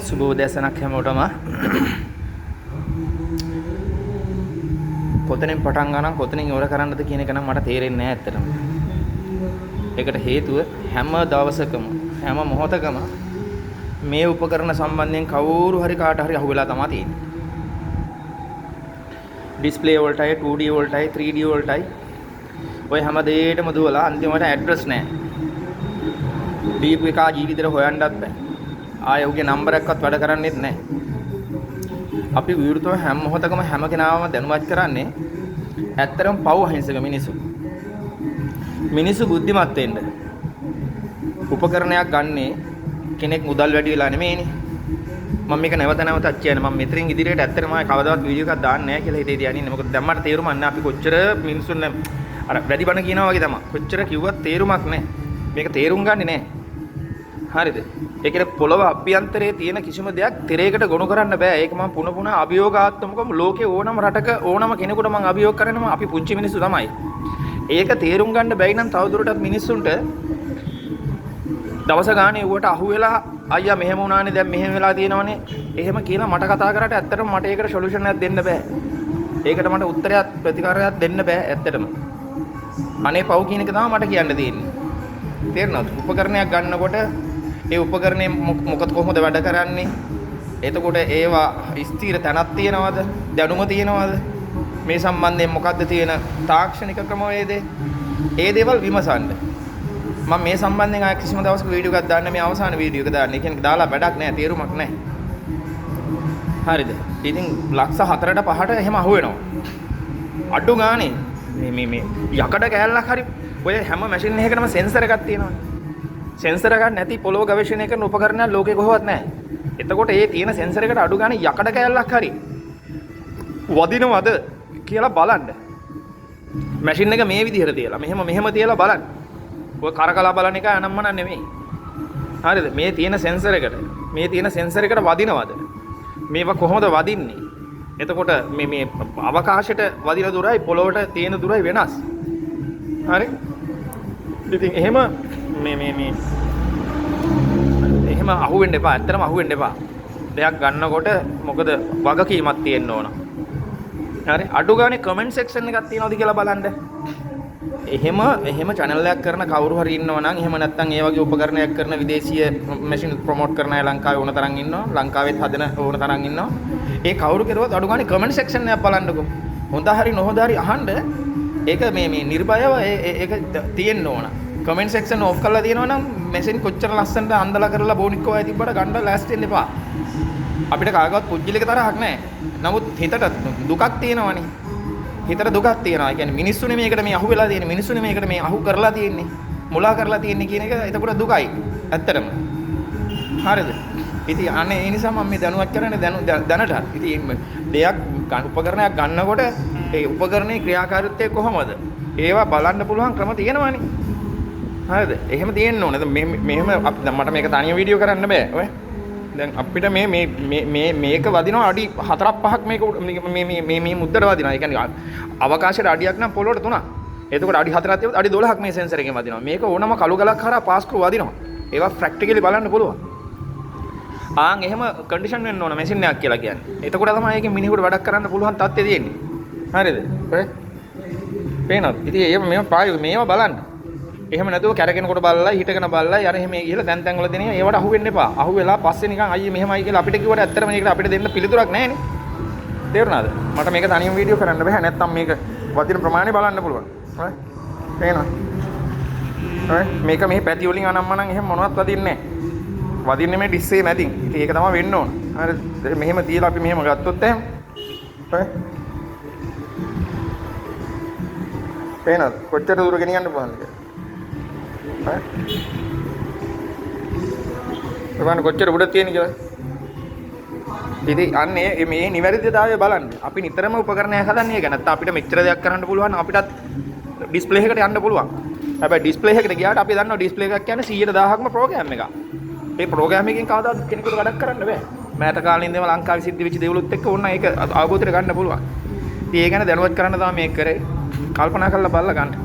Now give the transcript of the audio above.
සුබෝදෑසනක් හැමෝටම. කොතනින් පටන් ගන්න කොතනින් ඉවර කරන්නද කියන එක නම් මට තේරෙන්නේ නැහැ ඇත්තටම. ඒකට හේතුව හැම දවසකම හැම මොහොතකම මේ උපකරණ සම්බන්ධයෙන් කවුරු හරි කාට හරි අහුවෙලා තමයි තියෙන්නේ. ඩිස්ප්ලේ වලටයි 2D වලටයි 3D වලටයි ඔය හැම දෙයකටම දුවලා අන්තිමට ඇඩ්‍රස් නැහැ. දීපු එක ජීවිතේට හොයන්නත් බෑ. ආයෙ උගේ නම්බර් එකක්වත් වැඩ කරන්නේත් නැහැ. අපි විවෘතව හැම මොහොතකම හැම කෙනාම දැනුවත් කරන්නේ ඇත්තටම පව් අහිංසක මිනිස්සු. මිනිස්සු බුද්ධිමත් වෙන්න. උපකරණයක් ගන්නේ කෙනෙක් මුදල් වැඩි වෙලා නෙමෙයිනේ. මම මේක නැවත නැවතත් කියන්නේ මම මෙතනින් ඉදිරියට ඇත්තටම ආයෙ කවදාවත් වීඩියෝ එකක් දාන්නේ නැහැ කියලා හිතේ තියාගෙන ඉන්නේ. මොකද දැන් මට තේරුම් නැහැ අපි කොච්චර මිනිස්සුන් අර වැඩි බණ කියනවා වගේ තමයි. කොච්චර කිව්වත් තේරුමක් නැහැ. මේක තේරුම් ගන්නේ නැහැ. හරිද? ඒකේ පොළව අභ්‍යන්තරයේ තියෙන කිසිම දෙයක් තිරයකට ගොනු කරන්න බෑ. ඒක මම පුන පුන අභියෝගාත්මකව ලෝකේ ඕනම රටක ඕනම කෙනෙකුට මම අභියෝග කරනවා අපි පුංචි මිනිස්සු තමයි. ඒක තේරුම් ගන්න බැයි නම් තවදුරටත් මිනිස්සුන්ට දවස ගානේ ඌට අහුවෙලා අයියා මෙහෙම වුණානේ දැන් මෙහෙම වෙලා තියෙනවනේ. එහෙම කියලා මට කතා කරාට ඇත්තටම මට ඒකට සොලියුෂන් එකක් දෙන්න බෑ. ඒකට මට උත්තරයක් ප්‍රතිකාරයක් දෙන්න බෑ ඇත්තටම. අනේ පව් කියන එක තමයි මට කියන්න තියෙන්නේ. තේරෙනවද? උපකරණයක් ගන්නකොට ඒ උපකරණය මොකද කොහොමද වැඩ කරන්නේ? එතකොට ඒවා ස්ථීර තැනක් තියනවද? දැනුම තියනවද? මේ සම්බන්ධයෙන් මොකද්ද තියෙන තාක්ෂණික ක්‍රමවේදේ? ඒ දේවල් විමසන්න. මම මේ සම්බන්ධයෙන් ආයෙ කිසිම දවසක වීඩියෝ එකක් දාන්න මේ අවසාන වීඩියෝ එක දාන්න. ඒ කියන්නේ දාලා වැඩක් නැහැ, තේරුමක් නැහැ. හරිද? ඉතින් ලක්ෂ 4ට 5ට එහෙම අහුවෙනවා. අඩු ගානේ මේ යකඩ කෑල්ලක් හරි ඔය හැම මැෂින් එකකටම සෙන්සර් එකක් තියෙනවනේ. සෙන්සර් එකක් නැති පොළොව ගවේෂණය කරන උපකරණයක් ලෝකේ කොහොවත් නැහැ. එතකොට ඒ තියෙන සෙන්සර් එකට අඩු ගානේ යකඩ කෑල්ලක් හරි වදිනවද කියලා බලන්න. මැෂින් එක මේ විදිහට තියලා මෙහෙම තියලා බලන්න. ඔය කරකලා බලන එක අනම්මන නෙමෙයි. හරිද? මේ තියෙන සෙන්සර් එකට වදිනවද? මේවා කොහොමද වදින්නේ? එතකොට මේ අවකාශයට වදින දුරයි පොළොවට තියෙන දුරයි වෙනස්. හරි? ඉතින් එහෙම එහෙම අහුවෙන්න එපා. ඇත්තටම අහුවෙන්න එපා. දෙයක් ගන්නකොට මොකද වගකීමක් තියෙන්න ඕන. හරි? අඩු ගානේ කමෙන්ට් සෙක්ෂන් එකක් තියෙනවද කියලා බලන්න. එහෙම channel එකක් කරන කවුරු හරි ඉන්නවා නම් එහෙම නැත්නම් ඒ වගේ උපකරණයක් කරන විදේශීය මැෂින් ප්‍රොමෝට් කරන අය ලංකාවේ ඕන තරම් ඉන්නවා. ලංකාවෙත් හදන ඕන තරම් ඉන්නවා. ඒ කවුරු කෙරුවත් අඩු ගානේ කමෙන්ට් සෙක්ෂන් එකක් බලන්නකෝ. හොඳ හරි නොහොඳ හරි අහන්න. ඒක මේ නිර්භයව ඒක තියෙන්න ඕන. කමෙන්ට් සෙක්ෂන් ඔෆ් කරලා තියෙනවා නම් මැෂින් කොච්චර ලස්සනට අන්දලා කරලා බෝනික්කෝ අය තිබ්බට ගන්න ලෑස්ති වෙන්න එපා. අපිට කාගවත් පුජ්‍යලික තරහක් නැහැ. නමුත් හිතට දුකක් තියෙනවනේ. හිතට දුකක් තියෙනවා. ඒ කියන්නේ මිනිස්සුනේ මේකට මේ අහු වෙලා තියෙන්නේ. මිනිස්සුනේ මේකට මේ අහු කරලා තියෙන්නේ. මුලා කරලා තියෙන්නේ කියන එක එතකොට දුකයි. ඇත්තටම. හරිද? ඉතින් අනේ ඒ නිසා මම මේ දැනුවත් කරන්නේ දැනට. ඉතින් දෙයක් උපකරණයක් ගන්නකොට ඒ උපකරණයේ ක්‍රියාකාරීත්වය කොහොමද? ඒවා බලන්න පුළුවන් ක්‍රම තියෙනවානේ. හරිද? එහෙම තියෙන්න ඕනේ. මෙහෙම මට මේක තනියම වීඩියෝ කරන්න බෑ. ඔය. දැන් අපිට මේක වදිනවා අඩි 4ක් 5ක් මේ මුද්දට වදිනවා. ඒ කියන්නේ අවකාශයට අඩියක් නම් පොළොවට 3ක්. එතකොට අඩි 4ක් තියුවොත් අඩි 12ක් මේ සෙන්සර් එකෙන් වදිනවා. මේක ඕනම කළු ගලක් හරහා පාස් කරු වදිනවා. ඒවා ප්‍රැක්ටිකලි බලන්න පුළුවන්. ආන් එහෙම කන්ඩිෂන් වෙන්න ඕන මැෂින් එකක් කියලා කියන්නේ. එතකොට තමයි ඒකෙන් මිනිහෙකුට වැඩක් කරන්න පුළුවන් තත්ත්වය තියෙන්නේ. හරිද? ඔය පේනවද? ඉතින් මේවා බලන්න. එහෙම නැතුව කැරගෙනකොට බලලා හිටගෙන බලලා යන එහෙම ගිහලා දැන් වල දෙනේ ඒවට අහු වෙන්න එපා. අහු වෙලා පස්සේ නිකන් අයියේ මෙහෙමයි කියලා අපිට කිව්වට ඇත්තටම මේකට අපිට දෙන්න පිළිතුරක් නැහැ නේ. තේරුණාද? මට මේක තනියම වීඩියෝ කරන්න බෑ. නැත්තම් මේක වදින ප්‍රමාණය බලන්න පුළුවන්. හරි? පේනවද? හරි? මේක මේ පැති වලින් අනම්මනම් එහෙම මොනවත් වදින්නේ නැහැ. වදින්නේ මේ ඩිස්සේ මැදින්. ඉතින් ඒක තමයි වෙන්න ඕන. හරි? මෙහෙම තියලා අපි මෙහෙම ගත්තොත් එහෙම. හරි? පේනවද? කොච්චර දුර ගෙනියන්න පුළුවන්ද? බලන්න කොච්චර උඩ තියෙන කියලා. ඉතින් අන්නේ මේ නිවැරදිතාවය බලන්න. අපි නිතරම උපකරණයක් හදන්නේ ඒක. නැත්නම් අපිට මෙච්චර දෙයක් කරන්න පුළුවන් නම් අපිටත් ඩිස්ප්ලේ එකකට යන්න පුළුවන්. හැබැයි ඩිස්ප්ලේ එකට ගියාට අපි දන්නවා ඩිස්ප්ලේ එකක් කියන්නේ 100,000ක්ම ප්‍රෝග්‍රෑම් එකක්. ඒ ප්‍රෝග්‍රෑම් එකෙන් කවදාවත් කෙනෙකුට වැඩක් කරන්න බෑ. මෑත කාලේ ඉඳන්ම ලංකාවේ සිද්ධ වෙච්ච දේවලුත් එක්ක ඕන ඒක අවබෝධයට ගන්න පුළුවන්. ඉතින් ඒ ගැන දැනුවත් කරන්න තමයි මේක කරේ. කල්පනා කරලා බලලා ගන්න.